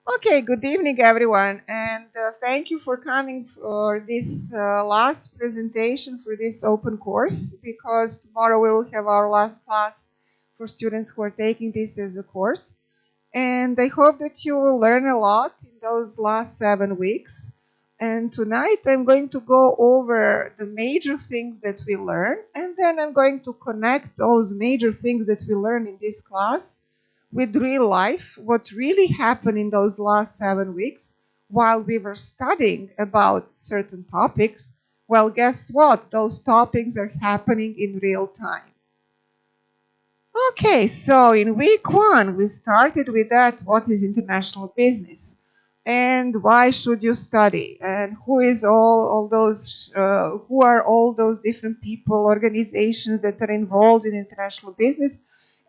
Okay, good evening, everyone, and thank you for coming for this last presentation for this open course, because tomorrow we will have our last class for students who are taking this as a course. And I hope that you will learn a lot in those last 7 weeks. And tonight I'm going to go over the major things that we learn, and then I'm going to connect those major things that we learn in this class with real life, what really happened in those last 7 weeks while we were studying about certain topics. Well, guess what? Those topics are happening in real time. Okay, so in week one, we started with that, what is international business? And why should you study? And who is all those, who are all those different people, organizations that are involved in international business?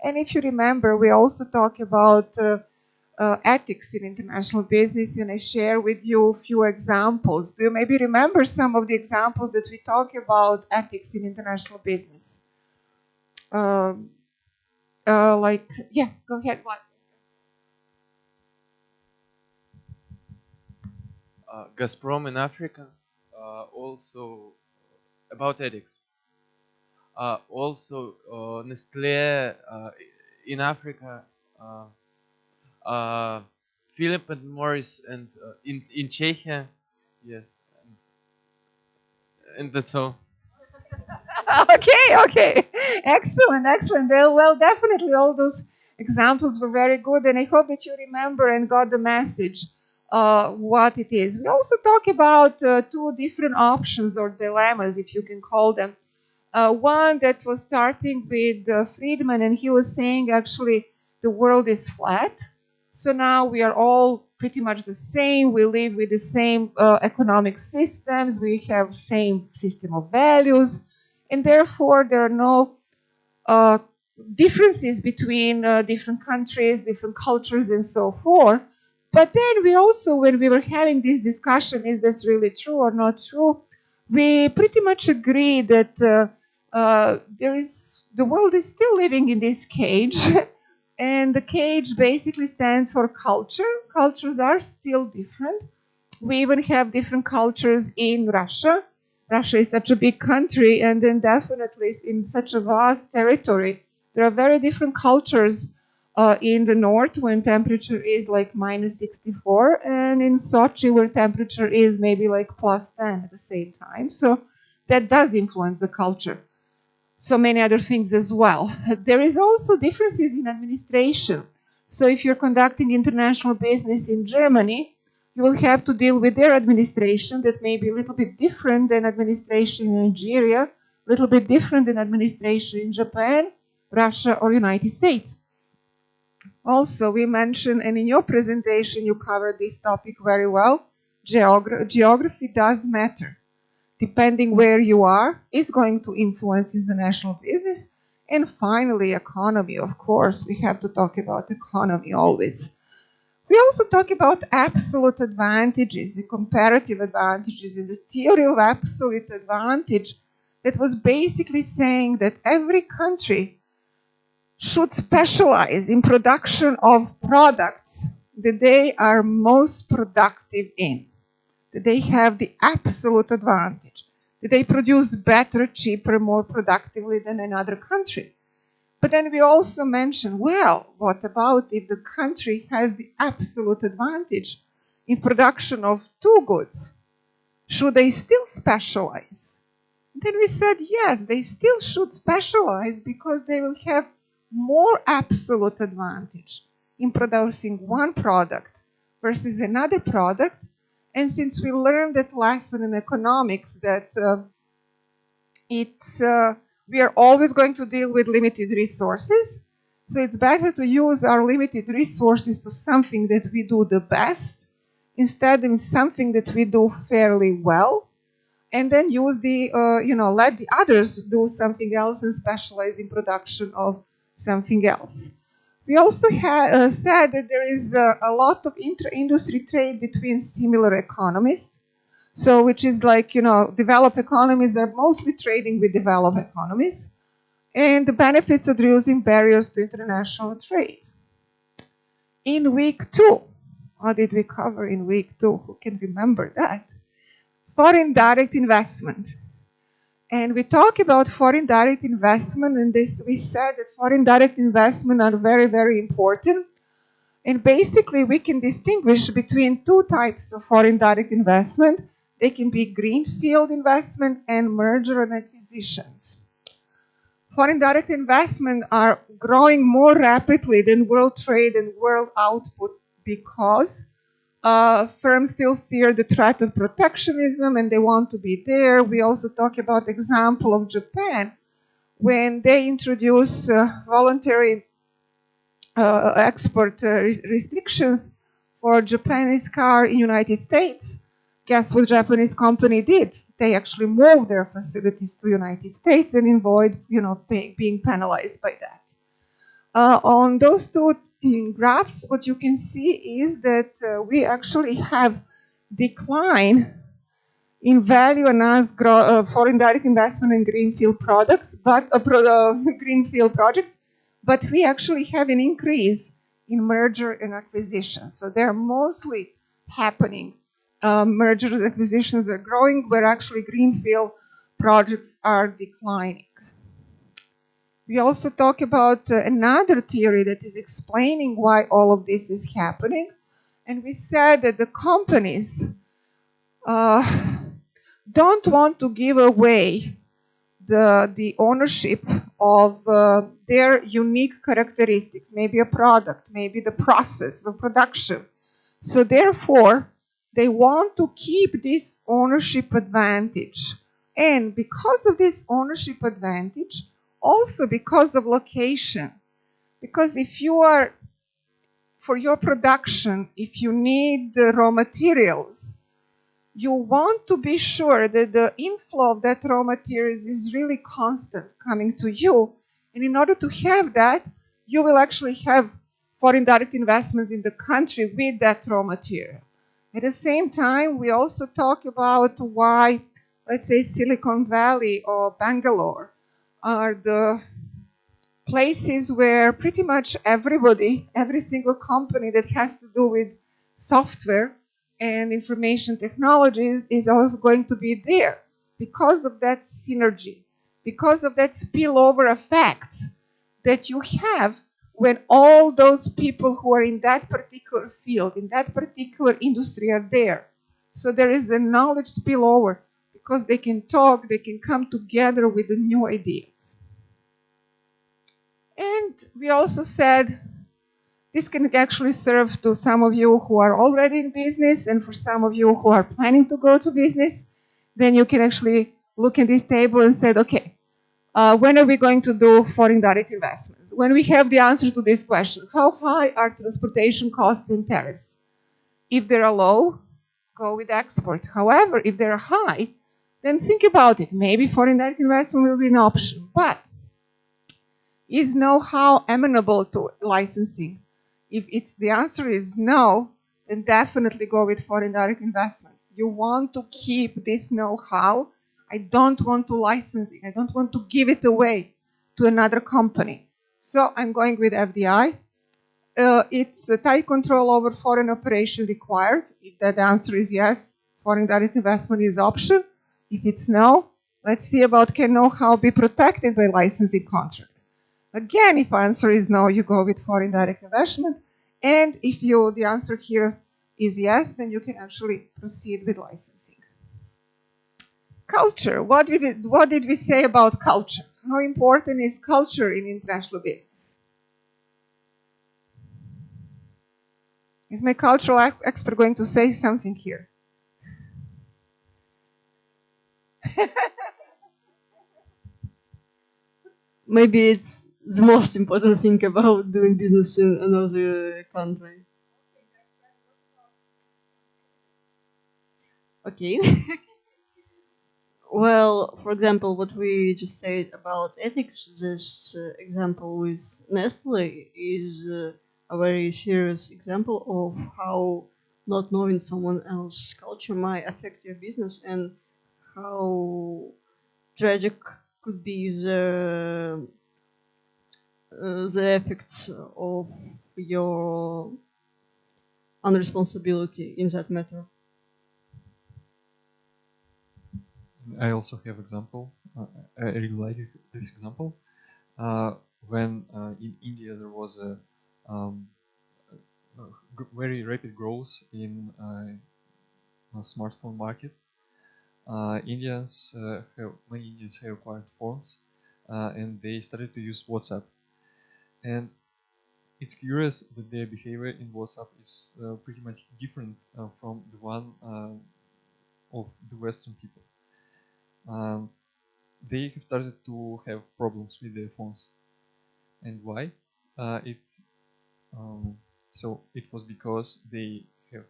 And if you remember, we also talk about ethics in international business, and I share with you a few examples. Do you maybe remember some of the examples that we talk about ethics in international business? Um, yeah, go ahead. What? Gazprom in Africa, also about ethics. Also Nestlé in Africa, uh, uh, Philip and Morris and in Czechia, yes, and that's all. Okay. Excellent, excellent. Well, definitely all those examples were very good, and I hope that you remember and got the message what it is. We also talk about two different options or dilemmas, if you can call them. One that was starting with Friedman, and he was saying actually the world is flat. So now we are all pretty much the same. We live with the same economic systems. We have same system of values, and therefore there are no uh, differences between different countries, different cultures, and so forth. But then we also, when we were having this discussion, is this really true or not true? We pretty much agree that the world is still living in this cage, and the cage basically stands for culture. Cultures are still different. We even have different cultures in Russia. Russia is such a big country, and then definitely in such a vast territory, there are very different cultures in the north when temperature is like minus 64, and in Sochi where temperature is maybe like plus 10 at the same time. So that does influence the culture. So many other things as well. There is also differences in administration. So if you're conducting international business in Germany, you will have to deal with their administration that may be a little bit different than administration in Nigeria, a little bit different than administration in Japan, Russia, or United States. Also, we mentioned, and in your presentation, you covered this topic very well, geography does matter. Depending where you are, is going to influence international business. And finally, economy. Of course, we have to talk about economy always. We also talk about absolute advantages, the comparative advantages, and the theory of absolute advantage that was basically saying that every country should specialize in production of products that they are most productive in, that they have the absolute advantage, that they produce better, cheaper, more productively than another country. But then we also mention, well, what about if the country has the absolute advantage in production of two goods? Should they still specialize? Then we said, yes, they still should specialize because they will have more absolute advantage in producing one product versus another product. And since we learned that lesson in economics that we are always going to deal with limited resources, so it's better to use our limited resources to something that we do the best instead of something that we do fairly well, and then use let the others do something else and specialize in production of something else. We also said that there is a lot of inter-industry trade between similar economies. So, which is like, developed economies are mostly trading with developed economies, and the benefits of reducing barriers to international trade. In week two, What did we cover in week 2? Who can remember that? Foreign direct investment. And we talk about foreign direct investment, and this we said that foreign direct investment are very, very important. And basically, we can distinguish between 2 types of foreign direct investment. They can be greenfield investment and merger and acquisitions. Foreign direct investment are growing more rapidly than world trade and world output because firms still fear the threat of protectionism and they want to be there. We also talk about example of Japan when they introduce voluntary export restrictions for Japanese car in United States. Guess what Japanese company did? They actually moved their facilities to United States and avoid, being penalized by that. On those 2 graphs, what you can see is that we actually have decline in value and as foreign direct investment in greenfield products, greenfield projects, but we actually have an increase in merger and acquisition. So they're mostly happening. Mergers and acquisitions are growing, where actually greenfield projects are declining. We also talk about another theory that is explaining why all of this is happening. And we said that the companies don't want to give away the ownership of their unique characteristics, maybe a product, maybe the process of production. So therefore, they want to keep this ownership advantage. And because of this ownership advantage, also because of location. Because if you are, for your production, if you need the raw materials, you want to be sure that the inflow of that raw materials is really constant coming to you. And in order to have that, you will actually have foreign direct investments in the country with that raw material. At the same time, we also talk about why, let's say, Silicon Valley or Bangalore are the places where pretty much everybody, every single company that has to do with software and information technologies is also going to be there because of that synergy, because of that spillover effect that you have when all those people who are in that particular field, in that particular industry are there. So there is a knowledge spillover because they can talk, they can come together with the new ideas. And we also said this can actually serve to some of you who are already in business, and for some of you who are planning to go to business, then you can actually look at this table and say, okay, when are we going to do foreign direct investments? When we have the answers to this question, how high are transportation costs and tariffs? If they're low, go with export. However, if they're high, then think about it. Maybe foreign direct investment will be an option. But is know-how amenable to licensing? If the answer is no, then definitely go with foreign direct investment. You want to keep this know-how. I don't want to license it. I don't want to give it away to another company. So I'm going with FDI. It's a tight control over foreign operation required. If that answer is yes, foreign direct investment is option. If it's no, let's see about can know-how be protected by licensing contract. Again, if answer is no, you go with foreign direct investment. And if the answer here is yes, then you can actually proceed with licensing. Culture. What did we say about culture? How important is culture in international business? Is my cultural expert going to say something here? Maybe it's the most important thing about doing business in another country. Okay. Well, for example, what we just said about ethics, this example with Nestle is a very serious example of how not knowing someone else's culture might affect your business and how tragic could be the effects of your unresponsibility in that matter. I also have example. I really like this example. When in India there was um, very rapid growth in a smartphone market. Many Indians have acquired phones, and they started to use WhatsApp. And it's curious that their behavior in WhatsApp is pretty much different from the one of the Western people. They have started to have problems with their phones. And why? It so it was because they have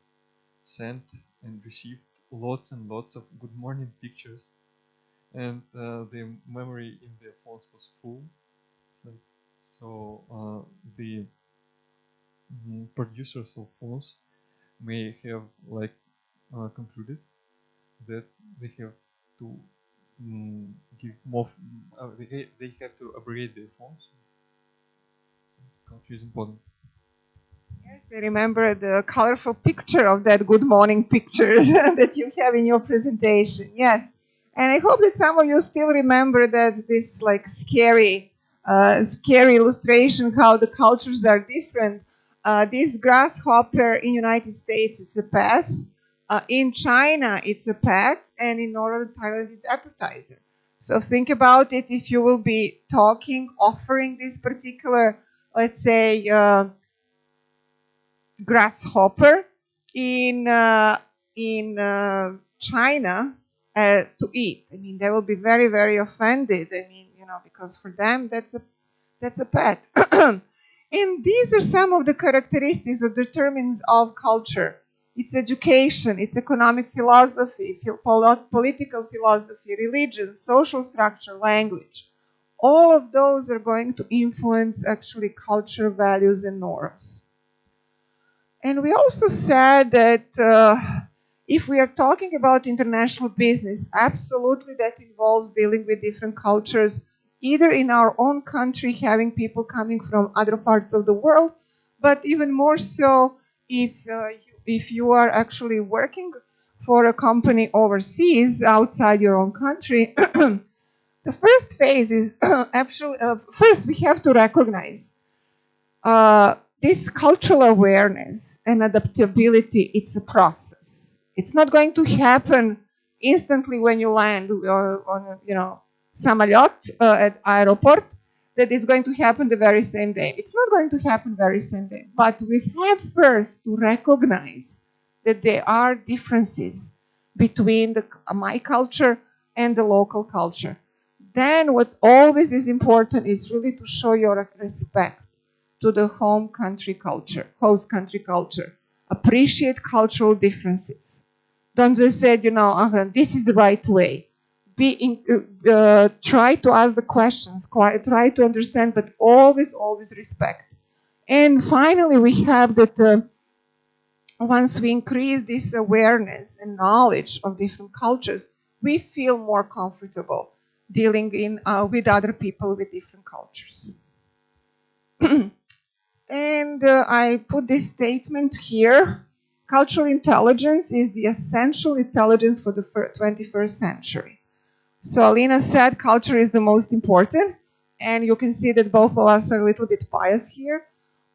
sent and received lots and lots of good morning pictures, and the memory in their phones was full. So the producers of phones may have concluded that they have to give more. They have to upgrade their phones. So culture is important. Yes, I remember the colorful picture of that good morning pictures that you have in your presentation. Yes. And I hope that some of you still remember that this like scary illustration how the cultures are different. This grasshopper in United States, it's a pass. In China, it's a pet. And in northern Thailand, it's appetizer. So think about it if you will be offering this particular, let's say, grasshopper in China to eat. I mean, they will be very, very offended. I mean, because for them that's a pet. And these are some of the characteristics or determinants of culture. It's education, it's economic philosophy, political philosophy, religion, social structure, language. All of those are going to influence actually culture, values, and norms. And we also said that if we are talking about international business, absolutely that involves dealing with different cultures, either in our own country, having people coming from other parts of the world, but even more so if you are actually working for a company overseas, outside your own country. The first phase is actually, first we have to recognize this cultural awareness and adaptability. It's a process. It's not going to happen instantly when you land on samolot at airport. That is going to happen the very same day. It's not going to happen very same day. But we have first to recognize that there are differences between my culture and the local culture. Then what always is important is really to show your respect to the home country culture, host country culture. Appreciate cultural differences. Don't just say, this is the right way. Try to ask the questions, try to understand, but always, always respect. And finally, we have that once we increase this awareness and knowledge of different cultures, we feel more comfortable dealing with other people with different cultures. And I put this statement here. Cultural intelligence is the essential intelligence for the 21st century. So Alina said culture is the most important. And you can see that both of us are a little bit biased here.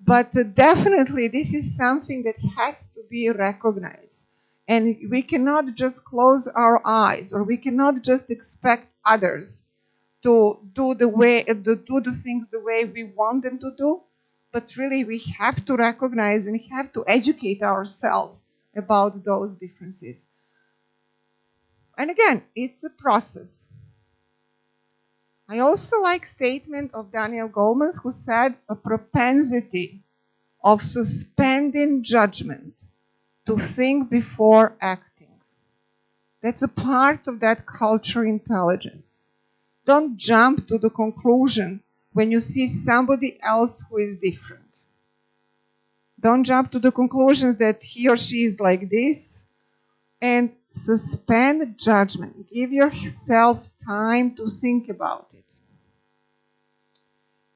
But definitely this is something that has to be recognized. And we cannot just close our eyes, or we cannot just expect others to do the things the way we want them to do. But really, we have to recognize and have to educate ourselves about those differences. And again, it's a process. I also like statement of Daniel Goleman, who said a propensity of suspending judgment to think before acting. That's a part of that cultural intelligence. Don't jump to the conclusion when you see somebody else who is different. Don't jump to the conclusions that he or she is like this, and suspend judgment. Give yourself time to think about it.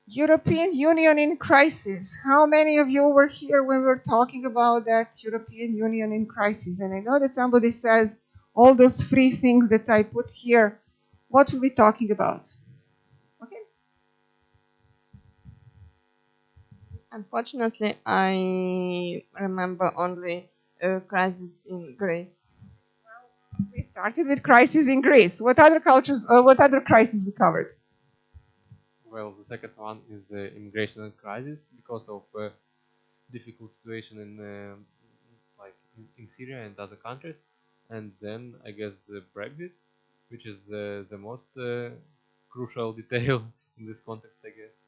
European Union in crisis. How many of you were here when we were talking about that European Union in crisis? And I know that somebody says all those free things that I put here. What were we talking about? Okay. Unfortunately, I remember only a crisis in Greece. We started with crisis in Greece. What other cultures? What other crises we covered? Well, the second one is the immigration crisis because of difficult situation in in Syria and other countries, and then I guess the Brexit, which is the most crucial detail in this context, I guess.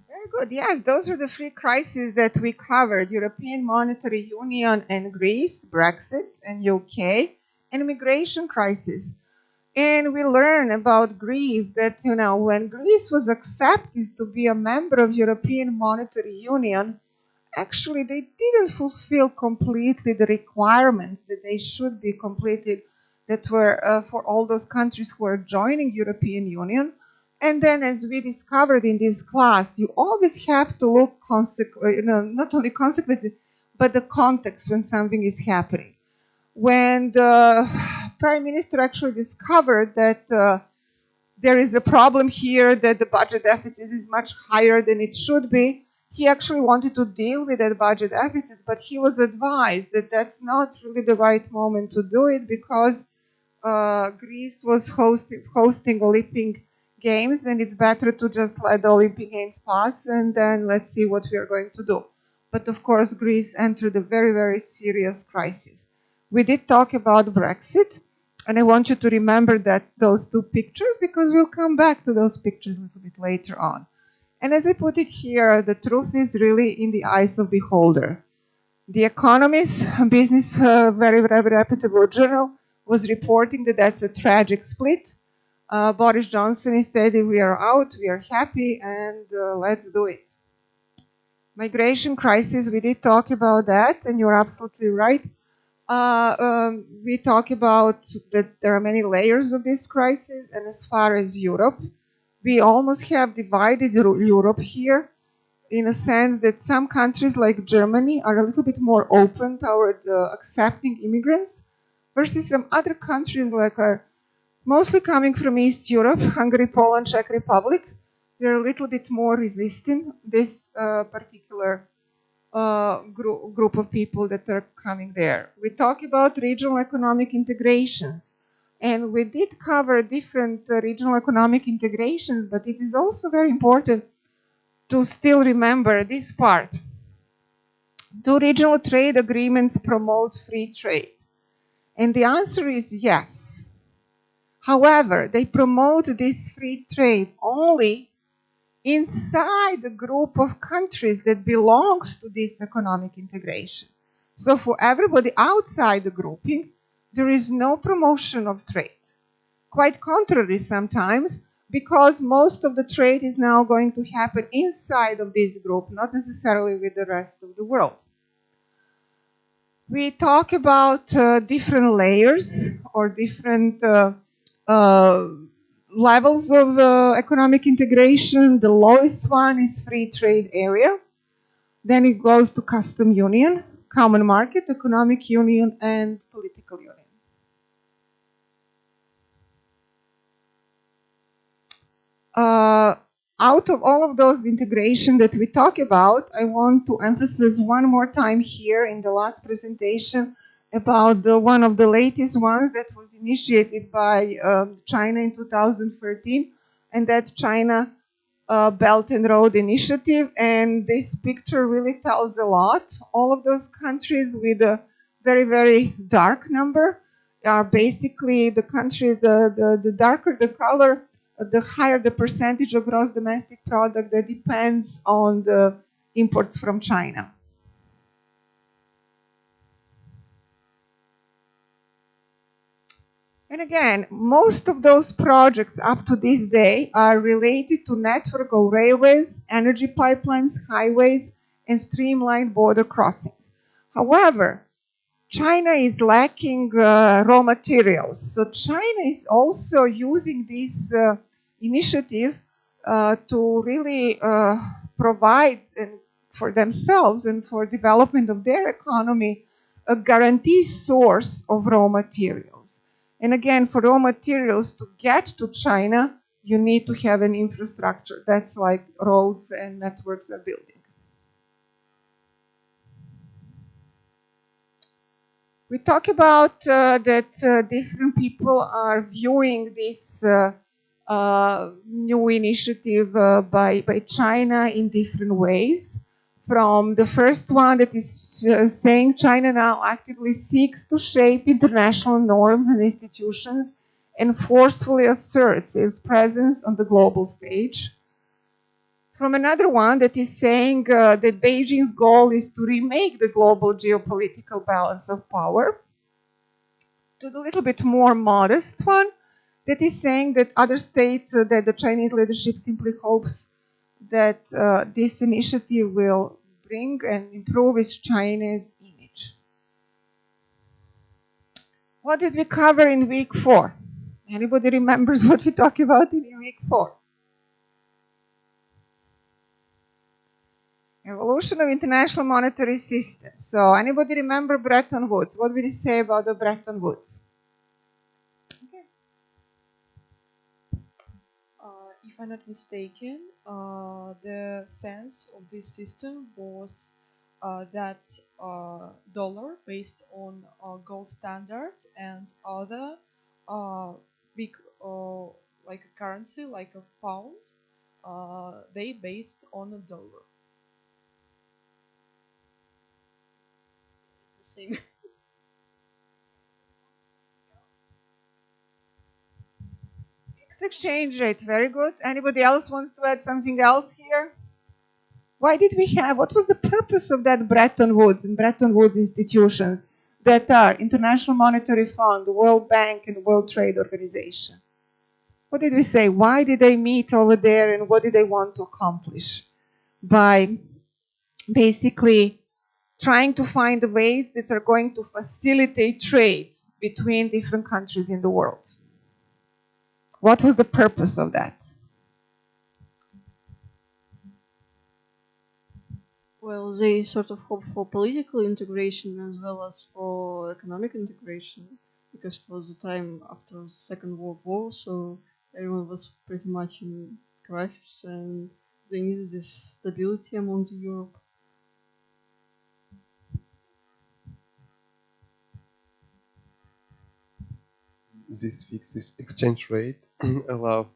Very good. Yes, those are the three crises that we covered: European Monetary Union and Greece, Brexit and UK, and immigration crisis. And we learn about Greece that, when Greece was accepted to be a member of European Monetary Union, actually they didn't fulfill completely the requirements that they should be completed that were for all those countries who are joining European Union. And then, as we discovered in this class, you always have to look not only consequences, but the context when something is happening. When the Prime Minister actually discovered that there is a problem here, that the budget deficit is much higher than it should be, he actually wanted to deal with that budget deficit, but he was advised that that's not really the right moment to do it because Greece was hosting Olympic Games, and it's better to just let the Olympic Games pass and then let's see what we are going to do. But of course, Greece entered a very, very serious crisis. We did talk about Brexit, and I want you to remember those two pictures because we'll come back to those pictures a little bit later on. And as I put it here, the truth is really in the eyes of the beholder. The Economist, a business very, very reputable journal, was reporting that that's a tragic split. Boris Johnson instead, we are out, we are happy, and let's do it. Migration crisis, we did talk about that, and you're absolutely right. We talk about that there are many layers of this crisis, and as far as Europe, we almost have divided Europe here in a sense that some countries like Germany are a little bit more open toward accepting immigrants versus some other countries like are mostly coming from East Europe, Hungary, Poland, Czech Republic. They're a little bit more resisting this particular group of people that are coming there. We talk about regional economic integrations, and we did cover different regional economic integrations, but it is also very important to still remember this part. Do regional trade agreements promote free trade? And the answer is yes. However, they promote this free trade only inside the group of countries that belongs to this economic integration. So for everybody outside the grouping, there is no promotion of trade. Quite contrary sometimes, because most of the trade is now going to happen inside of this group, not necessarily with the rest of the world. We talk about different layers or different levels of economic integration. The lowest one is free trade area. Then it goes to custom union, common market, economic union, and political union. Out of all of those integration that we talk about, I want to emphasize one more time here in the last presentation about one of the latest ones that was initiated by China in 2013, and that's China Belt and Road Initiative. And this picture really tells a lot. All of those countries with a very, very dark number are basically the countries, the darker the color, the higher the percentage of gross domestic product that depends on the imports from China. And again, most of those projects up to this day are related to network of railways, energy pipelines, highways, and streamlined border crossings. However, China is lacking raw materials. So China is also using this initiative to really provide for themselves and for development of their economy a guaranteed source of raw materials. And again, for raw materials to get to China, you need to have an infrastructure. That's like roads and networks are building. We talk about that different people are viewing this new initiative by China in different ways. From the first one that is saying China now actively seeks to shape international norms and institutions and forcefully asserts its presence on the global stage. From another one that is saying that Beijing's goal is to remake the global geopolitical balance of power. To the little bit more modest one that is saying that other states, that the Chinese leadership simply hopes that this initiative will bring and improve its Chinese image. What did we cover in week 4? Anybody remembers what we talked about in week 4? Evolution of international monetary system. So anybody remember Bretton Woods? What did he say about the Bretton Woods? Okay. If I'm not mistaken, the sense of this system was that dollar based on gold standard and other big like a currency like a pound, they based on a dollar. It's the same. Fixed exchange rate, very good. Anybody else wants to add something else here? Why did we have, what was the purpose of that Bretton Woods and Bretton Woods institutions that are International Monetary Fund, the World Bank, and the World Trade Organization? What did we say? Why did they meet over there and what did they want to accomplish? By basically trying to find ways that are going to facilitate trade between different countries in the world. What was the purpose of that? Well, they sort of hope for political integration as well as for economic integration, because it was the time after the Second World War, so everyone was pretty much in crisis and they needed this stability among Europe. This fixed exchange rate allows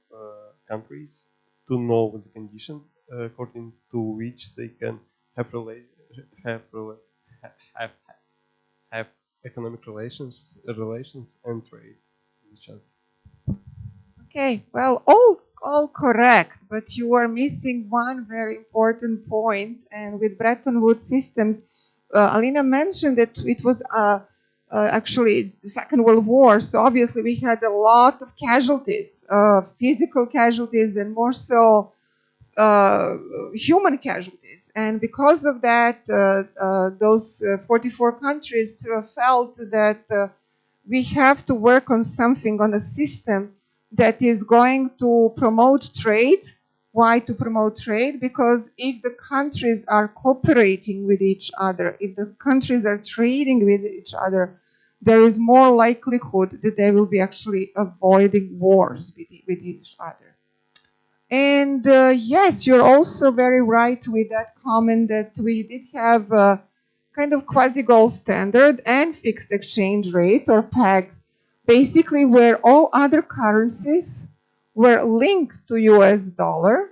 countries to know the condition according to which they can have economic relations and trade with each other. Okay, well, all correct, but you are missing one very important point. And with Bretton Woods systems, Alina mentioned that it was actually the Second World War. So obviously we had a lot of casualties, physical casualties, and more so human casualties. And because of that, those 44 countries felt that we have to work on something, on a system that is going to promote trade. Why to promote trade? Because if the countries are cooperating with each other, if the countries are trading with each other, there is more likelihood that they will be actually avoiding wars with each other. And yes, you're also very right with that comment that we did have a kind of quasi-gold standard and fixed exchange rate, or PEG, basically where all other currencies were linked to US dollar,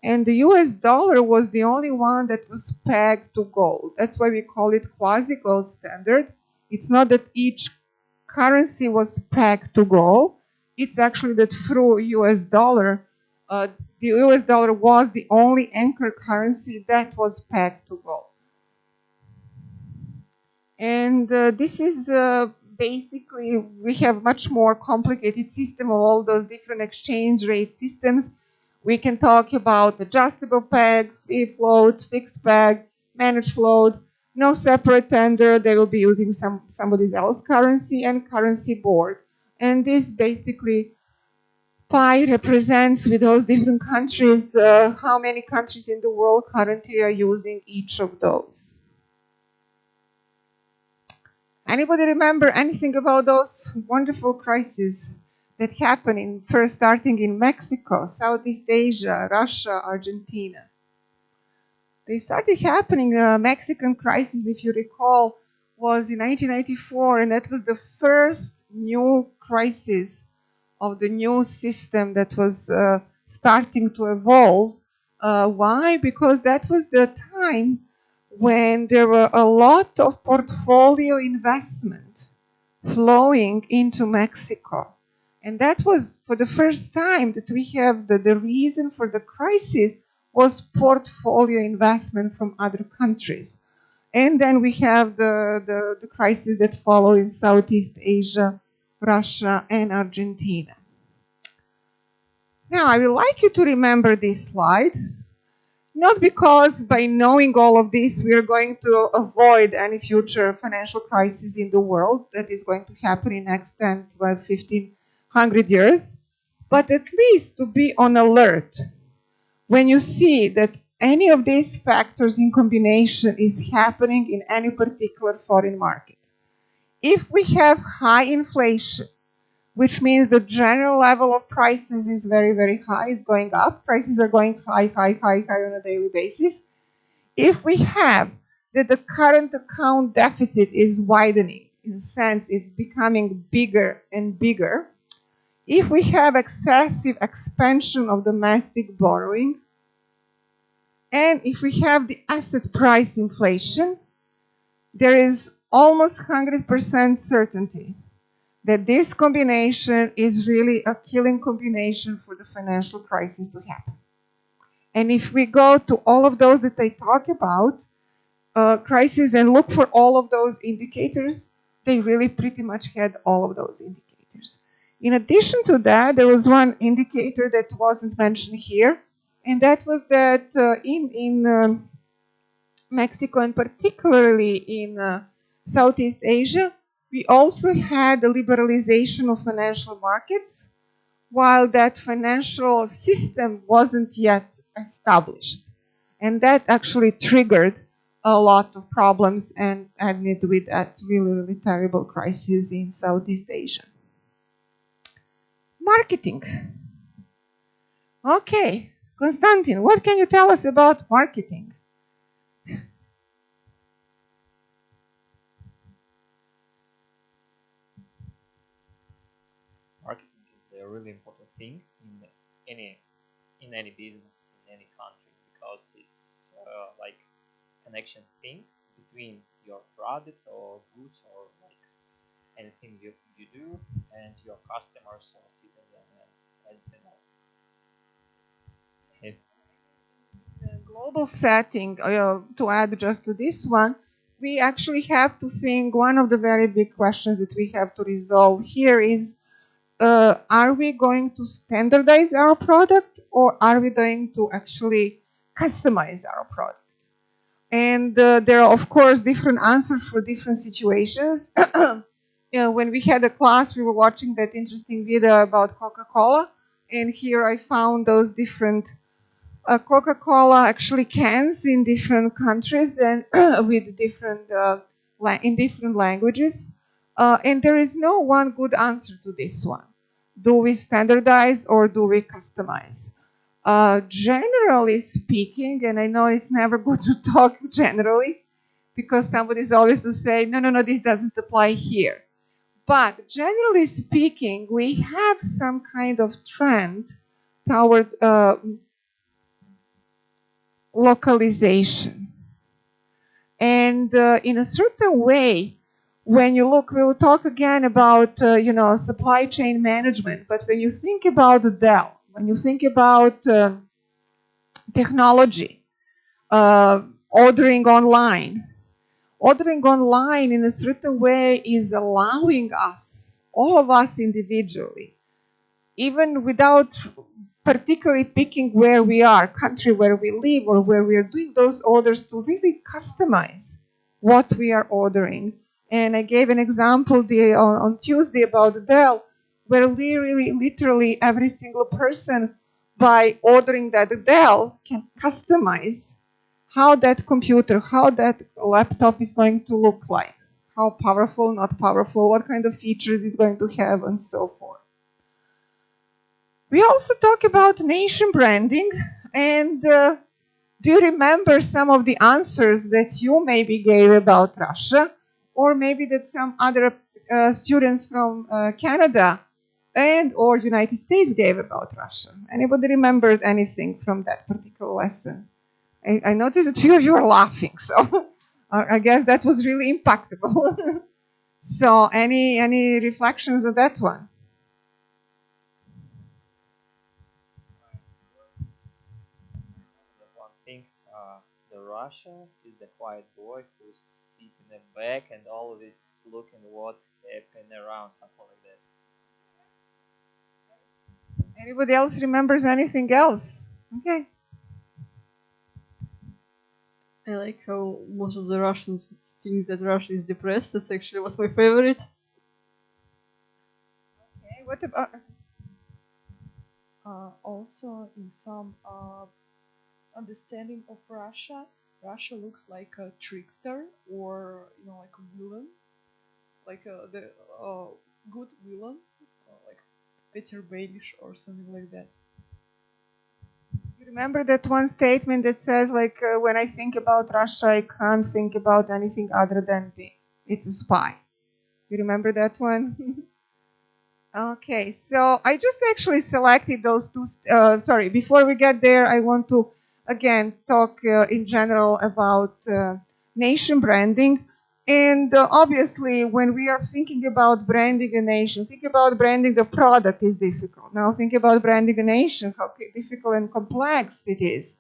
and the US dollar was the only one that was pegged to gold. That's why we call it quasi-gold standard. It's not that each currency was pegged to gold. It's actually that through US dollar, the US dollar was the only anchor currency that was pegged to gold. And this is basically, we have much more complicated system of all those different exchange rate systems. We can talk about adjustable peg, free float, fixed peg, managed float, no separate tender. They will be using somebody else's currency, and currency board. And this basically pie represents with those different countries how many countries in the world currently are using each of those. Anybody remember anything about those wonderful crises that happened first starting in Mexico, Southeast Asia, Russia, Argentina? They started happening. Mexican crisis, if you recall, was in 1994, and that was the first new crisis of the new system that was starting to evolve. Why? Because that was the time when there were a lot of portfolio investment flowing into Mexico. And that was for the first time that we have the reason for the crisis was portfolio investment from other countries. And then we have the crisis that follow in Southeast Asia, Russia, and Argentina. Now, I would like you to remember this slide. Not because by knowing all of this, we are going to avoid any future financial crisis in the world that is going to happen in next 10, 12, 15, 100 years, but at least to be on alert when you see that any of these factors in combination is happening in any particular foreign market. If we have high inflation, which means the general level of prices is very, very high, is going up. Prices are going high on a daily basis. If we have that the current account deficit is widening, in a sense it's becoming bigger and bigger, if we have excessive expansion of domestic borrowing, and if we have the asset price inflation, there is almost 100% certainty that this combination is really a killing combination for the financial crisis to happen. And if we go to all of those that I talk about, crisis, and look for all of those indicators, they really pretty much had all of those indicators. In addition to that, there was one indicator that wasn't mentioned here, and that was that in Mexico, and particularly in Southeast Asia, we also had the liberalization of financial markets, while that financial system wasn't yet established. And that actually triggered a lot of problems and ended with that really, really terrible crisis in Southeast Asia. Marketing. Okay, Konstantin, what can you tell us about marketing? Marketing is a really important thing in any business in any country, because it's like connection thing between your product or goods or like anything you do and your customers or citizens and anything else. The global setting, to add just to this one, we actually have to think one of the very big questions that we have to resolve here is, are we going to standardize our product, or are we going to actually customize our product? And there are, of course, different answers for different situations. When we had a class, we were watching that interesting video about Coca-Cola, and here I found those different Coca-Cola actually cans in different countries and with different in different languages. And there is no one good answer to this one. Do we standardize or do we customize? Generally speaking, and I know it's never good to talk generally because somebody's always to say, no, this doesn't apply here. But generally speaking, we have some kind of trend toward localization. And in a certain way, when you look, we'll talk again about supply chain management. But when you think about Dell, when you think about technology, ordering online in a certain way is allowing us, all of us individually, even without particularly picking where we are, country where we live or where we are doing those orders, to really customize what we are ordering. And I gave an example on Tuesday about Dell. where literally every single person, by ordering that Dell, can customize how that computer, how that laptop is going to look like, how powerful, not powerful, what kind of features it's going to have, and so forth. We also talk about nation branding, and do you remember some of the answers that you maybe gave about Russia, or maybe that some other students from Canada and or United States gave about Russia? Anybody remembered anything from that particular lesson? I noticed that few of you are laughing, so I guess that was really impactful. So any reflections on that one? That one thing, the Russia is the quiet boy who sit in the back and always looking what happened around, something like that. Anybody else remembers anything else? Okay. I like how most of the Russians think that Russia is depressed. That's actually was my favorite. Okay. What about? Also, in some understanding of Russia, Russia looks like a trickster or like a villain, like the good villain, like Peter Baelish or something like that. You remember that one statement that says, like, when I think about Russia, I can't think about anything other than it's a spy. You remember that one? Okay, so I just actually selected those two. Sorry, before we get there, I want to again talk in general about nation branding. And obviously, when we are thinking about branding a nation, think about branding the product is difficult. Now think about branding a nation, how difficult and complex it is.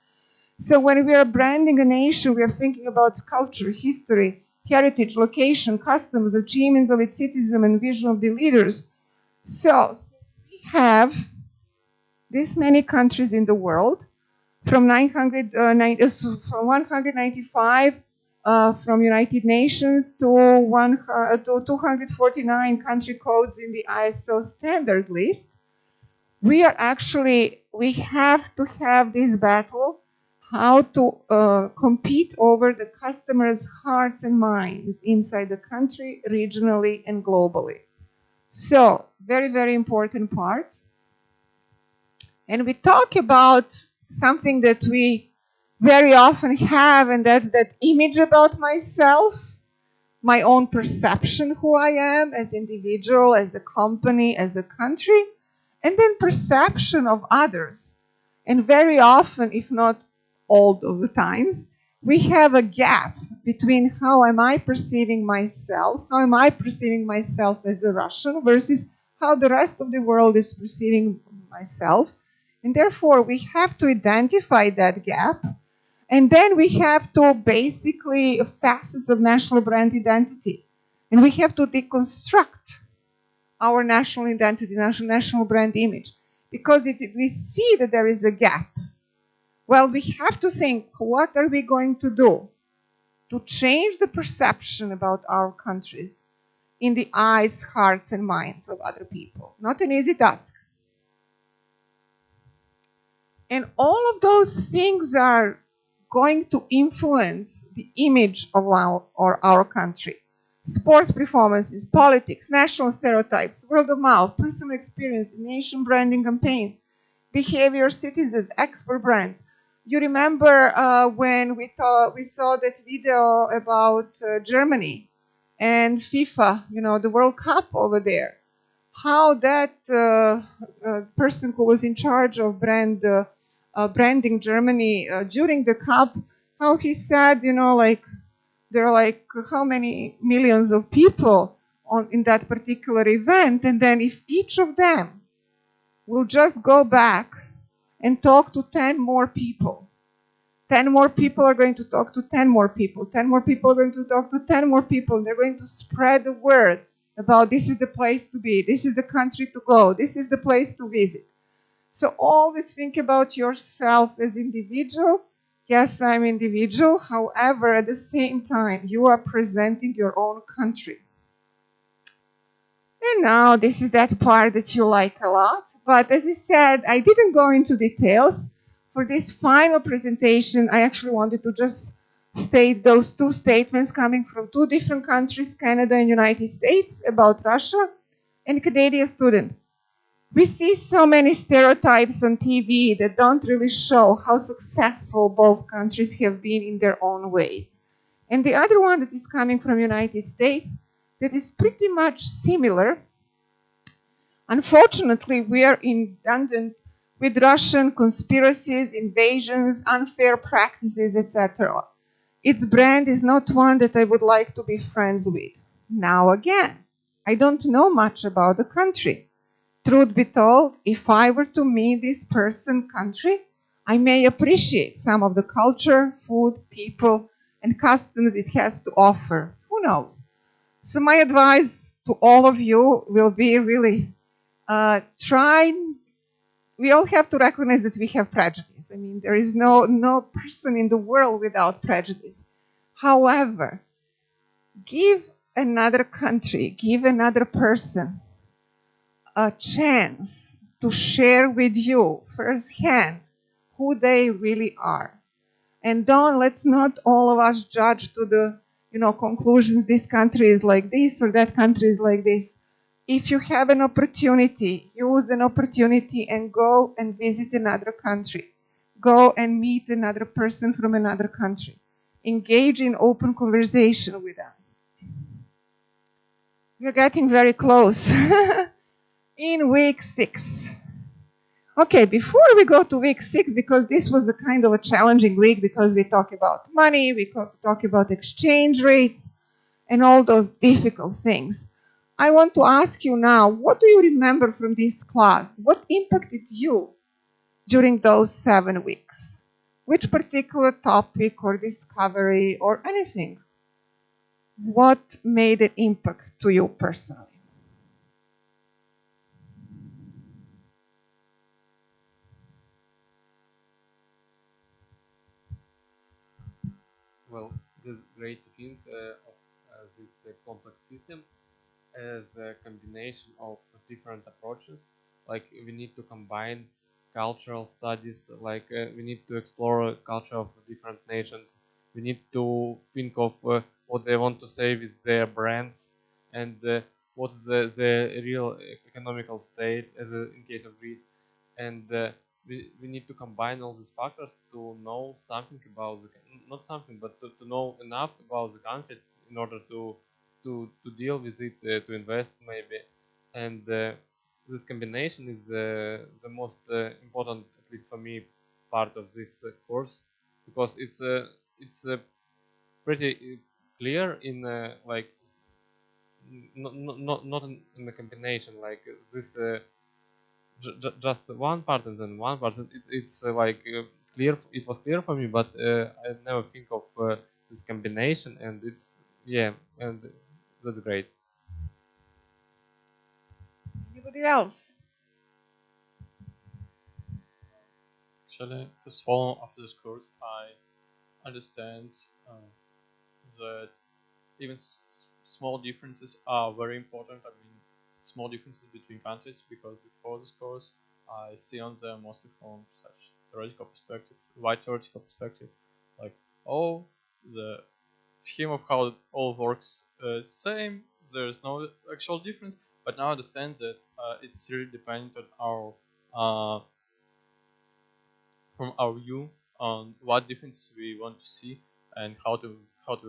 So when we are branding a nation, we are thinking about culture, history, heritage, location, customs, achievements of its citizens, and vision of the leaders. So we have this many countries in the world, from 195 from United Nations to 249 country codes in the ISO standard list. We have to have this battle, how to compete over the customers' hearts and minds inside the country, regionally, and globally. So, very, very important part. And we talk about something that we very often have, and that's that image about myself, my own perception who I am as an individual, as a company, as a country, and then perception of others. And very often, if not all of the times, we have a gap between how am I perceiving myself, how am I perceiving myself as a Russian versus how the rest of the world is perceiving myself. And therefore, we have to identify that gap. And then we have to basically facets of national brand identity. And we have to deconstruct our national identity, national brand image. Because if we see that there is a gap, well, we have to think, what are we going to do to change the perception about our countries in the eyes, hearts, and minds of other people? Not an easy task. And all of those things are going to influence the image of our country. Sports performances, politics, national stereotypes, word of mouth, personal experience, nation branding campaigns, behavior citizens, export brands. You remember when we saw that video about Germany and FIFA, the World Cup over there. How that person who was in charge of branding Germany during the cup, how he said, there are like how many millions of people in that particular event, and then if each of them will just go back and talk to 10 more people, 10 more people are going to talk to 10 more people, 10 more people are going to talk to 10 more people, and they're going to spread the word about this is the place to be, this is the country to go, this is the place to visit. So always think about yourself as individual. Yes, I'm individual. However, at the same time, you are presenting your own country. And now this is that part that you like a lot. But as I said, I didn't go into details. For this final presentation, I actually wanted to just state those two statements coming from two different countries, Canada and United States, about Russia and Canadian student. We see so many stereotypes on TV that don't really show how successful both countries have been in their own ways. And the other one that is coming from United States that is pretty much similar. Unfortunately, we are inundated with Russian conspiracies, invasions, unfair practices, etc. Its brand is not one that I would like to be friends with. Now again, I don't know much about the country. Truth be told, if I were to meet this person country, I may appreciate some of the culture, food, people, and customs it has to offer. Who knows? So my advice to all of you will be really try. We all have to recognize that we have prejudice. I mean, there is no person in the world without prejudice. However, give another country, give another person a chance to share with you firsthand who they really are. And let's not all of us judge to the conclusions, this country is like this or that country is like this. If you have an opportunity, use an opportunity and go and visit another country. Go and meet another person from another country. Engage in open conversation with them. We're getting very close. In week 6. Okay, before we go to week 6, because this was a kind of a challenging week because we talk about money, we talk about exchange rates, and all those difficult things. I want to ask you now, what do you remember from this class? What impacted you during those 7 weeks? Which particular topic or discovery or anything? What made an impact to you personally? Well, it is great to think of this complex system as a combination of different approaches. Like we need to combine cultural studies, like we need to explore culture of different nations. We need to think of what they want to say with their brands and what is the real economical state as in case of Greece. And we need to combine all these factors to know something about not something, but to know enough about the country in order to deal with it, to invest maybe. And this combination is the most important, at least for me, part of this course, because it's pretty clear in like not in the combination like this just one part and then one part. It's like clear. It was clear for me, but I never think of this combination, and it's yeah, and that's great. Anybody else? Actually, just follow after this course, I understand that even small differences are very important. I mean, small differences between countries, because before this course, I see on them mostly from such theoretical perspective, wide theoretical perspective, like, oh, the scheme of how it all works same. There's no actual difference, but now I understand that it's really dependent on our from our view on what differences we want to see and how to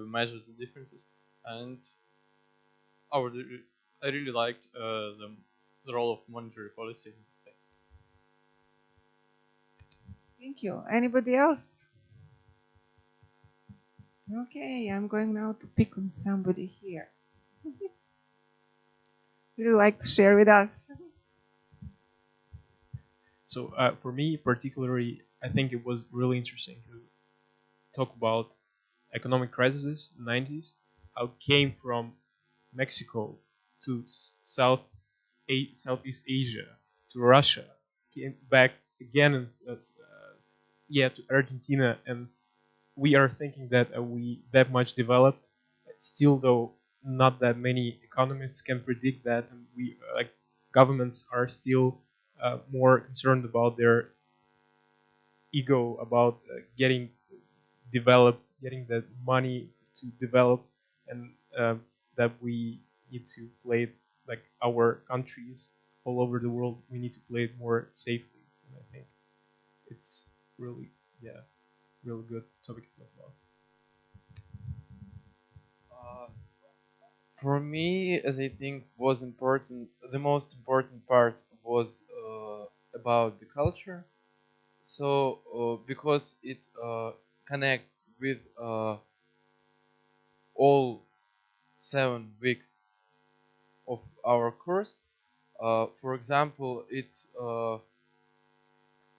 measure the differences. And I would, I really liked the role of monetary policy in the States. Thank you. Anybody else? Okay, I'm going now to pick on somebody here. Would you like to share with us? So for me particularly, I think it was really interesting to talk about economic crises in the 90s, how it came from Mexico to Southeast Asia to Russia, came back again and to Argentina, and we are thinking that we that much developed, still though not that many economists can predict that, and we like governments are still more concerned about their ego, about getting developed, getting the money to develop, and that we need to play it, like our countries all over the world, we need to play it more safely. And I think it's really, yeah, really good topic to talk about. For me, as I think was important, the most important part was about the culture. So because it connects with all 7 weeks of our course. For example, it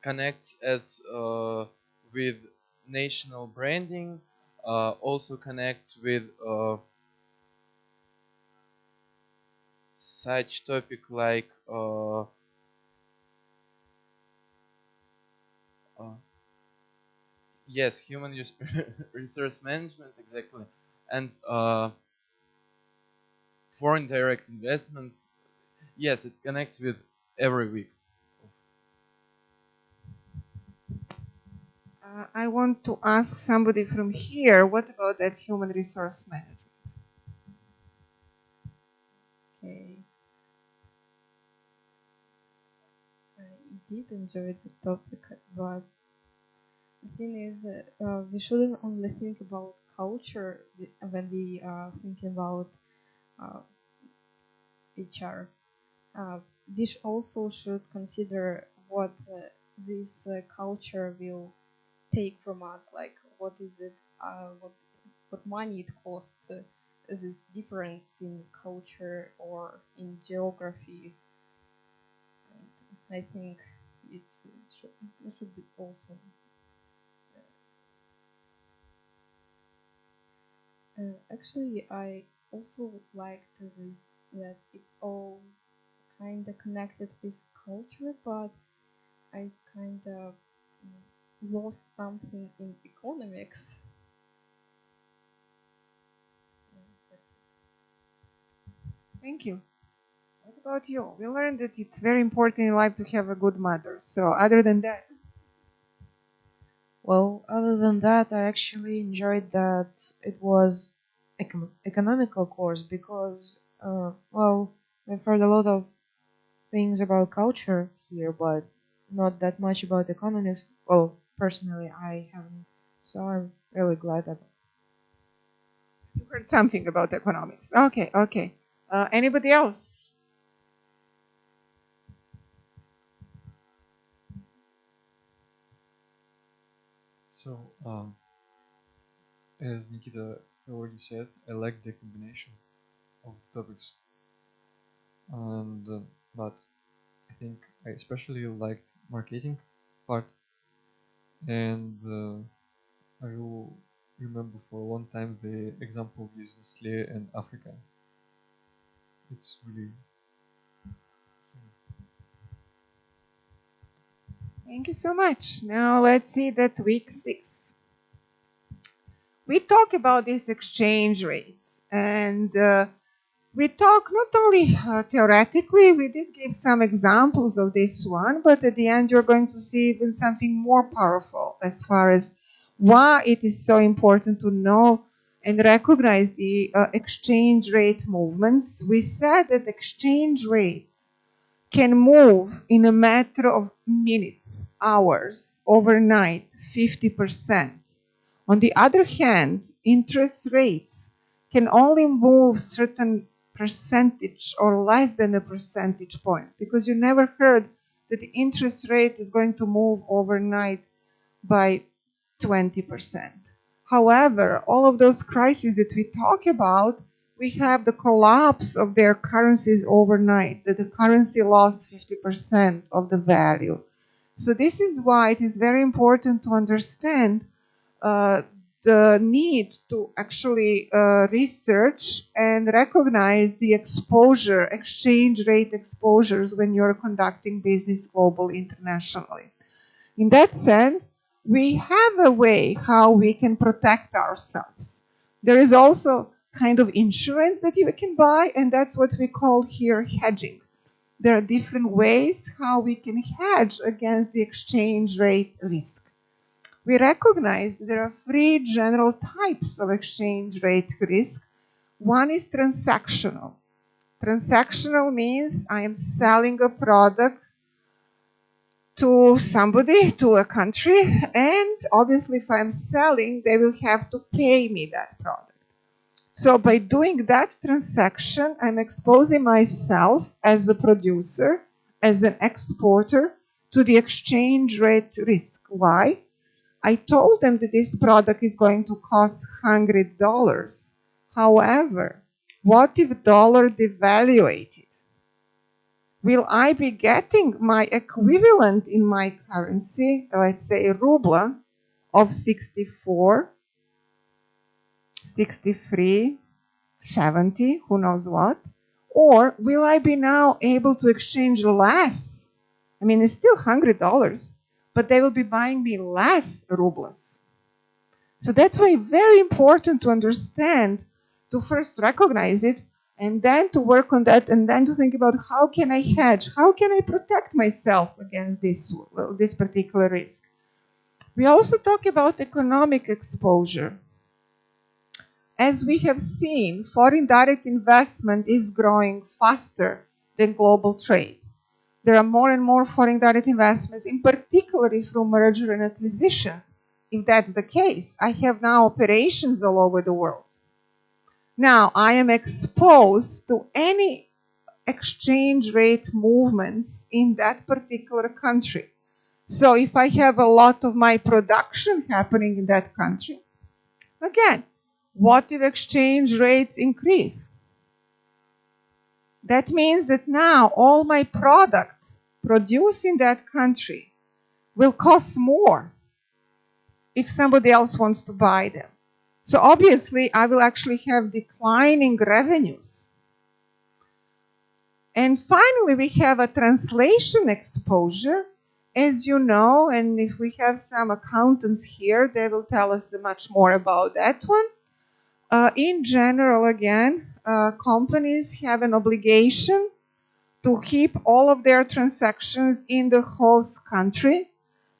connects as with national branding, also connects with such topic like yes, human resource management, exactly, and foreign direct investments. Yes, it connects with every week. I want to ask somebody from here, what about that human resource management? Okay. I did enjoy the topic, but the thing is, we shouldn't only think about culture when we are thinking about uh, HR. We also should consider what this culture will take from us, like what is it, what money it costs, this difference in culture or in geography. And I think it should be also. Actually, I also liked this, that it's all kind of connected with culture, but I kind of lost something in economics. Thank you. What about you? We learned that it's very important in life to have a good mother. So other than that, Well, other than that, I actually enjoyed that it was economical course because, well, I've heard a lot of things about culture here, but not that much about economics. Well, personally, I haven't, so I'm really glad that. you heard something about economics. Okay, okay. Anybody else? So, as Nikita already said, I like the combination of topics, and but I think I especially liked marketing part, and I will remember for a long time the example with Nestle and Africa. It's really Thank you so much. Now let's see that week 6. We talk about these exchange rates, and we talk not only theoretically, we did give some examples of this one, but at the end you're going to see even something more powerful as far as why it is so important to know and recognize the exchange rate movements. We said that exchange rate can move in a matter of minutes, hours, overnight, 50%. On the other hand, interest rates can only move certain percentage or less than a percentage point, because you never heard that the interest rate is going to move overnight by 20%. However, all of those crises that we talk about, we have the collapse of their currencies overnight, that the currency lost 50% of the value. So this is why it is very important to understand the need to actually research and recognize the exposure, exchange rate exposures when you're conducting business global internationally. In that sense, we have a way how we can protect ourselves. There is also kind of insurance that you can buy, and that's what we call here hedging. There are different ways how we can hedge against the exchange rate risk. We recognize there are three general types of exchange rate risk. One is transactional. Transactional means I am selling a product to somebody, to a country, and obviously if I'm selling, they will have to pay me that product. So by doing that transaction, I'm exposing myself as a producer, as an exporter, to the exchange rate risk. Why? I told them that this product is going to cost $100. However, what if dollar devaluated? Will I be getting my equivalent in my currency, let's say ruble, of 64, 63, 70, who knows what? Or will I be now able to exchange less? I mean, it's still $100, but they will be buying me less rubles. So that's why very important to understand, to first recognize it, and then to work on that, and then to think about how can I hedge, how can I protect myself against this particular risk. We also talk about economic exposure. As we have seen, foreign direct investment is growing faster than global trade. There are more and more foreign direct investments, in particular through merger and acquisitions. If that's the case, I have now operations all over the world. Now, I am exposed to any exchange rate movements in that particular country. So if I have a lot of my production happening in that country, again, what if exchange rates increase? That means that now all my products produced in that country will cost more if somebody else wants to buy them. So obviously, I will actually have declining revenues. And finally, we have a translation exposure. As you know, and if we have some accountants here, they will tell us much more about that one. In general, again, companies have an obligation to keep all of their transactions in the host country.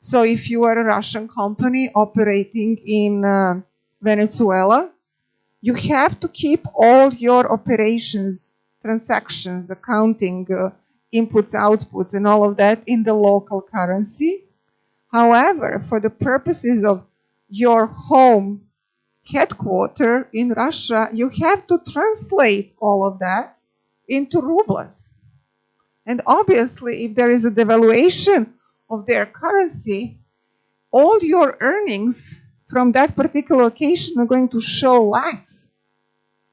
So if you are a Russian company operating in Venezuela, you have to keep all your operations, transactions, accounting, inputs, outputs, and all of that in the local currency. However, for the purposes of your home headquarters in Russia, you have to translate all of that into rubles. And obviously, if there is a devaluation of their currency, all your earnings from that particular location are going to show less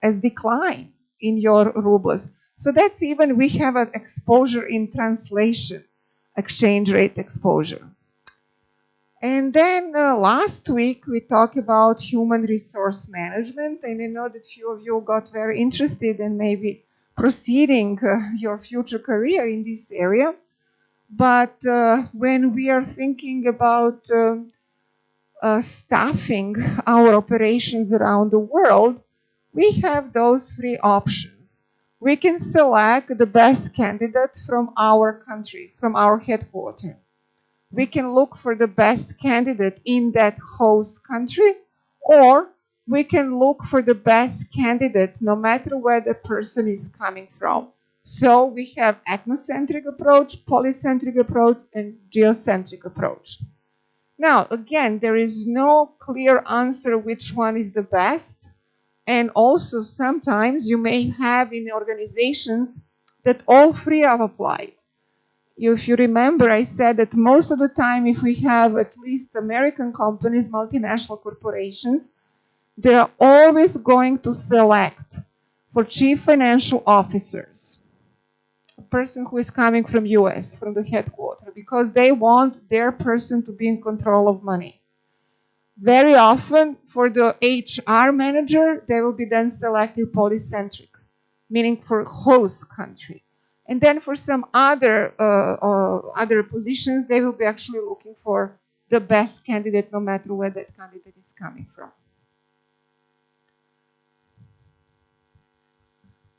as decline in your rubles. So that's even, we have an exposure in translation, exchange rate exposure. And then last week we talked about human resource management, and I know that few of you got very interested in maybe proceeding your future career in this area. But when we are thinking about staffing our operations around the world, we have those three options. We can select the best candidate from our country, from our headquarters. We can look for the best candidate in that host country, or we can look for the best candidate no matter where the person is coming from. So we have ethnocentric approach, polycentric approach, and geocentric approach. Now, again, there is no clear answer which one is the best. And also sometimes you may have in organizations that all three have applied. If you remember, I said that most of the time, if we have at least American companies, multinational corporations, they are always going to select for chief financial officers a person who is coming from US, from the headquarters, because they want their person to be in control of money. Very often, for the HR manager, they will be then selecting polycentric, meaning for host country. And then for some other positions, they will be actually looking for the best candidate, no matter where that candidate is coming from.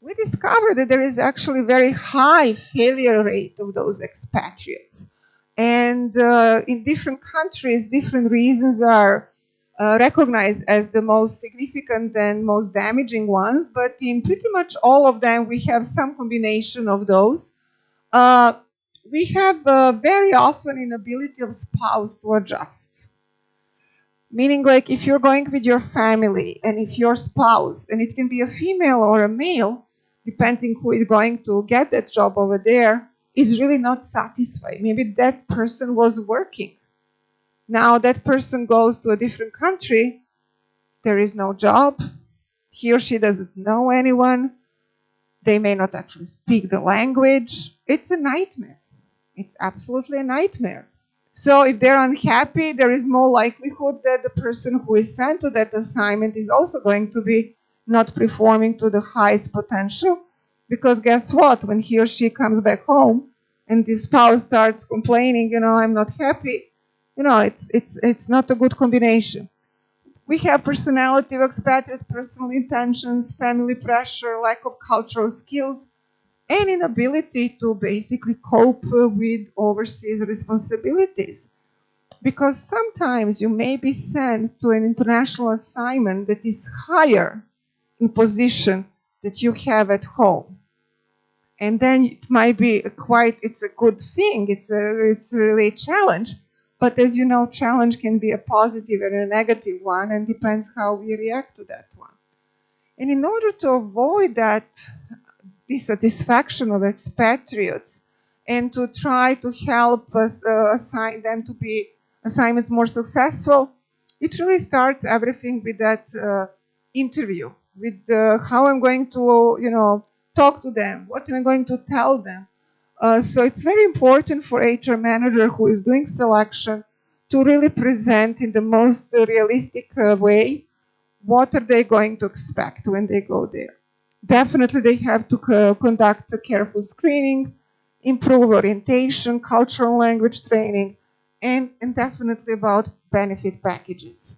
we discovered that there is actually very high failure rate of those expatriates. And in different countries, different reasons are recognized as the most significant and most damaging ones. But in pretty much all of them, we have some combination of those. We have very often inability of spouse to adjust. Meaning, like, if you're going with your family and if your spouse, and it can be a female or a male, depending who is going to get that job over there, is really not satisfied. Maybe that person was working. Now that person goes to a different country, there is no job. He or she doesn't know anyone. They may not actually speak the language. It's a nightmare. It's absolutely a nightmare. So if they're unhappy, there is more likelihood that the person who is sent to that assignment is also going to be not performing to the highest potential. Because guess what? When he or she comes back home and the spouse starts complaining, I'm not happy, it's not a good combination. We have personality of expatriates, personal intentions, family pressure, lack of cultural skills, and inability to basically cope with overseas responsibilities. Because sometimes you may be sent to an international assignment that is higher in position that you have at home. And then it might be it's a good thing, it's really a challenge. But as you know, challenge can be a positive and a negative one, and depends how we react to that one. And in order to avoid that dissatisfaction of expatriates and to try to help us assign them to be assignments more successful, it really starts everything with that interview, with how I'm going to, talk to them, what am I going to tell them. So it's very important for HR manager who is doing selection to really present in the most realistic way what are they going to expect when they go there. Definitely they have to conduct a careful screening, improve orientation, cultural language training, and definitely about benefit packages.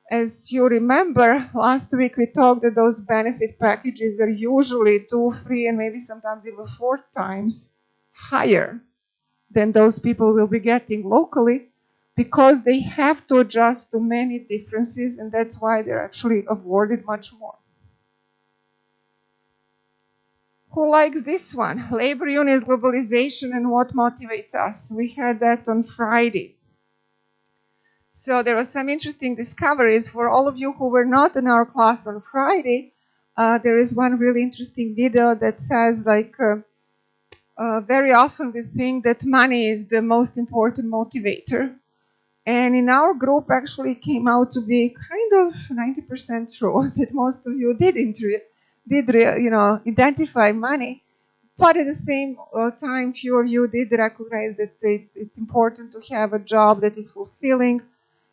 As you remember, last week we talked that those benefit packages are usually 2, 3, and maybe sometimes even 4 times higher than those people will be getting locally, because they have to adjust to many differences, and that's why they're actually awarded much more. Who likes this one? Labor unions, globalization, and what motivates us. We had that on Friday. So there were some interesting discoveries. For all of you who were not in our class on Friday, there is one really interesting video that says, very often we think that money is the most important motivator. And in our group, actually came out to be kind of 90% true, that most of you did identify money. But at the same time, few of you did recognize that it's important to have a job that is fulfilling.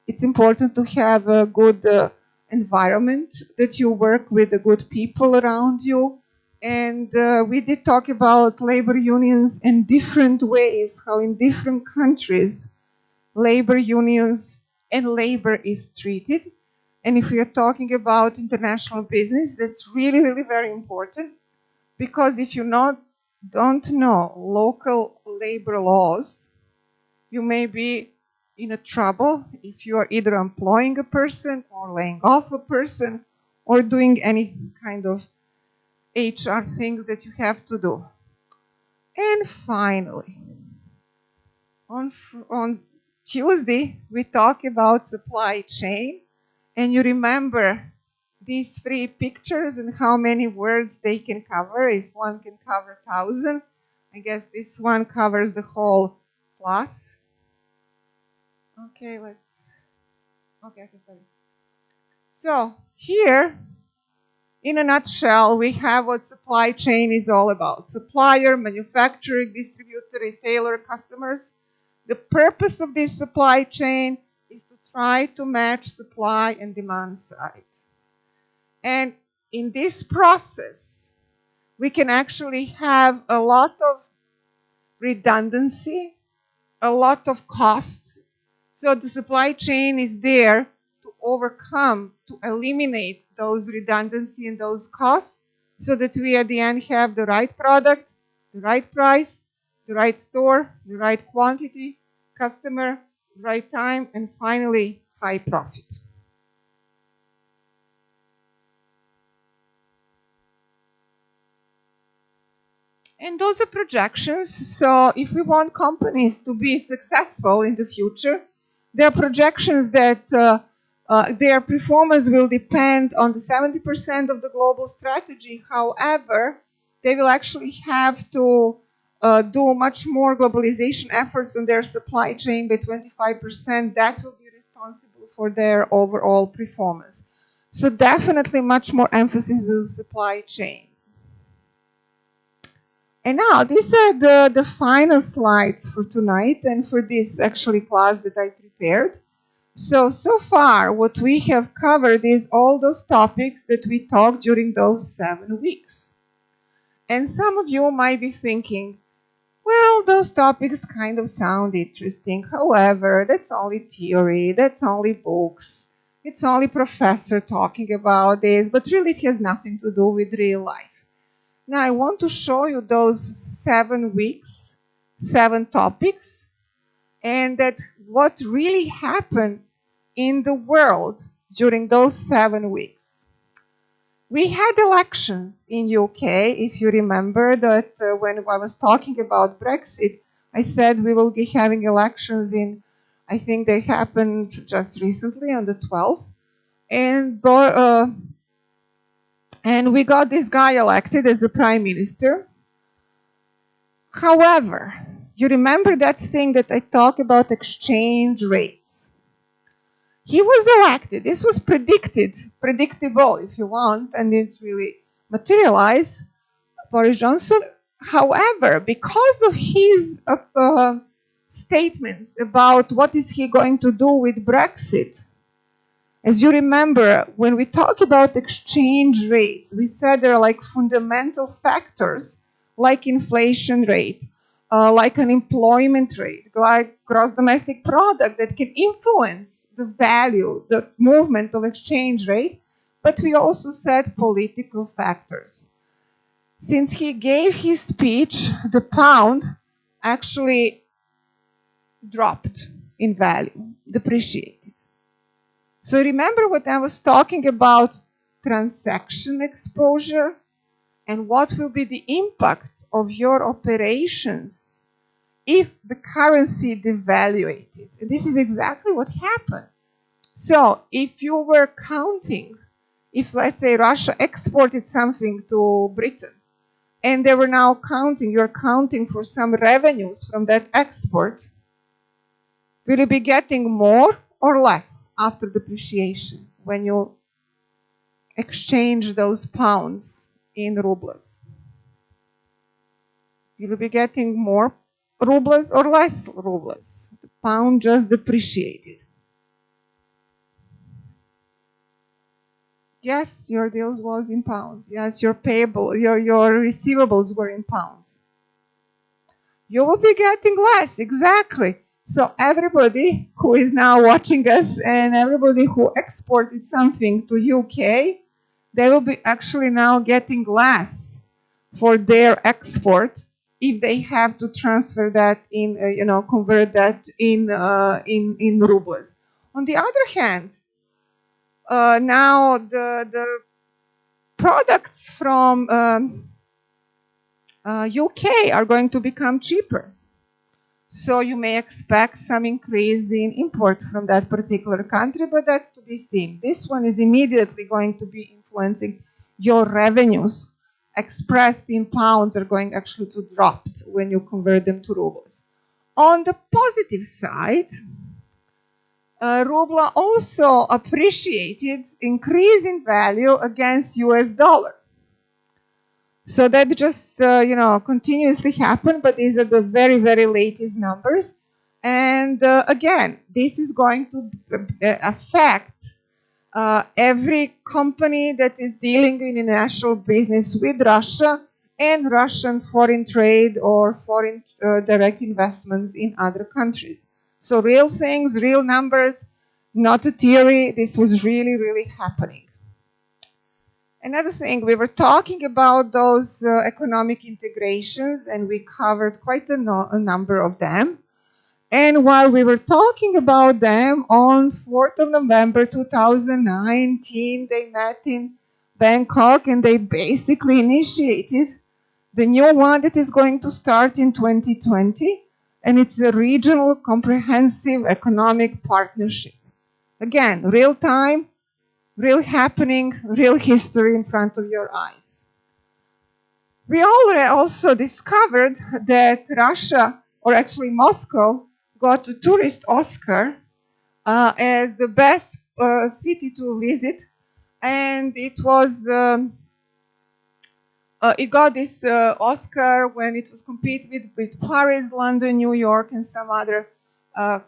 It's important to have a good environment, that you work with the good people around you. And we did talk about labor unions in different ways, how in different countries labor unions and labor is treated. And if we are talking about international business, that's really, really very important. Because if you don't know local labor laws, you may be in a trouble if you are either employing a person or laying off a person or doing any kind of HR things that you have to do. And finally, on Tuesday, we talk about supply chain. And you remember these 3 pictures and how many words they can cover. If one can cover 1,000, I guess this one covers the whole class. Okay, sorry. So here, in a nutshell, we have what supply chain is all about. Supplier, manufacturer, distributor, retailer, customers. The purpose of this supply chain is to try to match supply and demand side. And in this process, we can actually have a lot of redundancy, a lot of costs. So the supply chain is there to overcome, to eliminate those redundancy and those costs, so that we at the end have the right product, the right price, the right store, the right quantity, customer, right time, and finally, high profit. And those are projections. So if we want companies to be successful in the future, there are projections that their performance will depend on the 70% of the global strategy. However, they will actually have to do much more globalization efforts on their supply chain by 25%. That will be responsible for their overall performance. So definitely much more emphasis on supply chains. And now these are the final slides for tonight and for this actually class that I prepared. So far what we have covered is all those topics that we talked during those 7 weeks. And some of you might be thinking, well, those topics kind of sound interesting. However, that's only theory, that's only books. It's only professor talking about this, but really it has nothing to do with real life. Now I want to show you those 7 weeks, 7 topics, and that what really happened in the world during those 7 weeks. We had elections in UK, if you remember that when I was talking about Brexit, I said we will be having elections in, I think they happened just recently on the 12th. And we got this guy elected as the prime minister. However, you remember that thing that I talked about, exchange rates. He was elected. This was predictable if you want, and it really materialized, Boris Johnson. However, because of his statements about what is he going to do with Brexit, as you remember, when we talk about exchange rates, we said there are like fundamental factors like inflation rate, like unemployment rate, like gross domestic product that can influence the value, the movement of exchange rate. But we also said political factors. Since he gave his speech, the pound actually dropped in value, depreciated. So remember what I was talking about, transaction exposure, and what will be the impact of your operations if the currency devaluated. And this is exactly what happened. So if you were counting, if let's say Russia exported something to Britain, and they were now counting, you're counting for some revenues from that export, will you be getting more or less after depreciation when you exchange those pounds in rubles? You will be getting more rubles or less rubles. The pound just depreciated. Yes, your deals was in pounds. Yes, your payable, your receivables were in pounds. You will be getting less, exactly. So everybody who is now watching us and everybody who exported something to UK, they will be actually now getting less for their export if they have to transfer that in, convert that in rubles. On the other hand, now the products from UK are going to become cheaper. So you may expect some increase in import from that particular country, but that's to be seen. This one is immediately going to be influencing your revenues expressed in pounds are going actually to drop when you convert them to rubles. On the positive side, ruble also appreciated, increase in value against US dollar. So that just, continuously happened, but these are the very, very latest numbers. And again, this is going to affect every company that is dealing in international business with Russia and Russian foreign trade or foreign direct investments in other countries. So real things, real numbers, not a theory. This was really, really happening. Another thing, we were talking about those economic integrations, and we covered quite a number of them. And while we were talking about them, on 4th of November 2019, they met in Bangkok and they basically initiated the new one that is going to start in 2020. And it's a regional comprehensive economic partnership. Again, real time, real happening, real history in front of your eyes. We already also discovered that Russia, or actually Moscow, got a tourist Oscar as the best city to visit, and it was it got this Oscar when it was competed with Paris, London, New York, and some other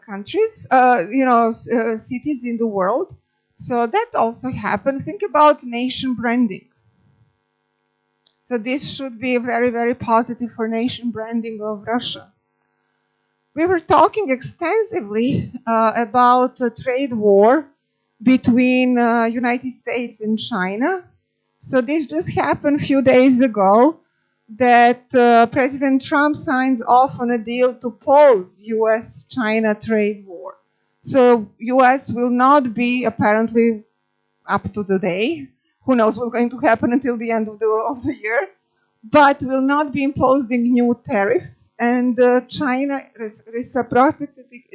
countries, cities in the world. So that also happened. Think about nation branding. So this should be very, very positive for nation branding of Russia. We were talking extensively about a trade war between United States and China. So this just happened a few days ago that President Trump signs off on a deal to pause US-China trade war. So US will not be apparently up to the day. Who knows what's going to happen until the end of the year. But will not be imposing new tariffs, and China reciprocated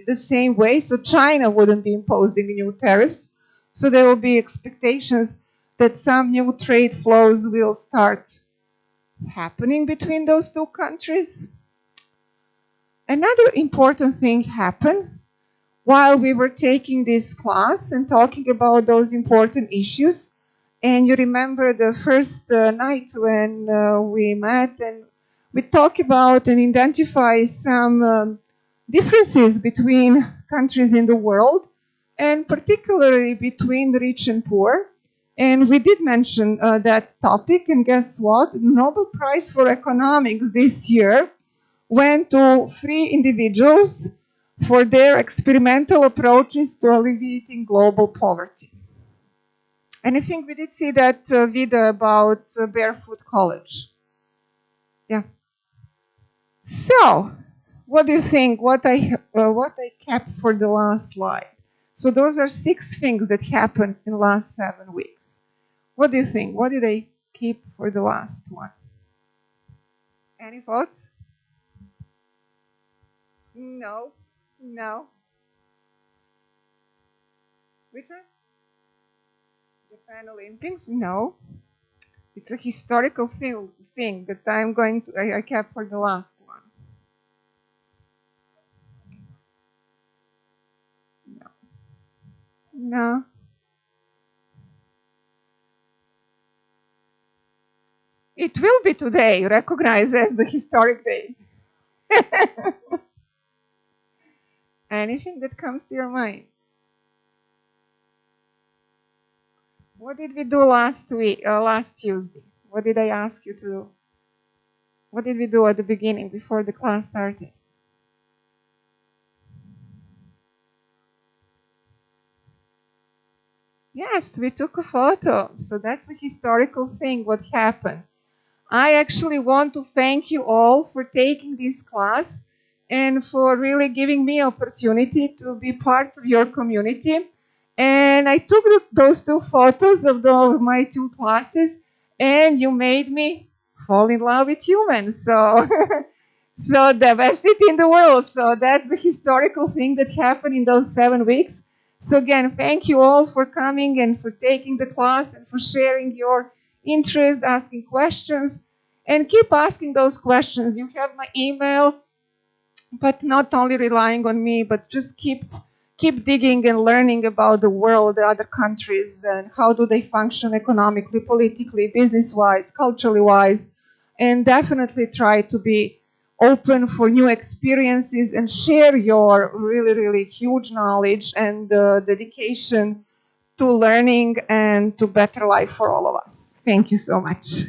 the same way, so China wouldn't be imposing new tariffs. So there will be expectations that some new trade flows will start happening between those two countries. Another important thing happened while we were taking this class and talking about those important issues. And you remember the first night when we met and we talked about and identify some differences between countries in the world, and particularly between rich and poor. And we did mention that topic, and guess what? The Nobel Prize for Economics this year went to 3 individuals for their experimental approaches to alleviating global poverty. And I think we did see that video about Barefoot College. Yeah. So, what do you think? What I kept for the last slide. So those are 6 things that happened in the last 7 weeks. What do you think? What did I keep for the last one? Any thoughts? No. Which one? Japan Olympics? No. It's a historical thing that I kept for the last one. No. It will be today, recognized as the historic day. Anything that comes to your mind? What did we do last Tuesday? What did I ask you to do? What did we do at the beginning before the class started? Yes, we took a photo. So that's a historical thing, what happened. I actually want to thank you all for taking this class and for really giving me opportunity to be part of your community. And I took those 2 photos of my 2 classes, and you made me fall in love with humans. So, so diversity in the world. So that's the historical thing that happened in those 7 weeks. So again, thank you all for coming and for taking the class and for sharing your interest, asking questions, and keep asking those questions. You have my email, but not only relying on me, but just keep digging and learning about the world, the other countries, and how do they function economically, politically, business-wise, culturally-wise, and definitely try to be open for new experiences and share your really, really huge knowledge and dedication to learning and to better life for all of us. Thank you so much.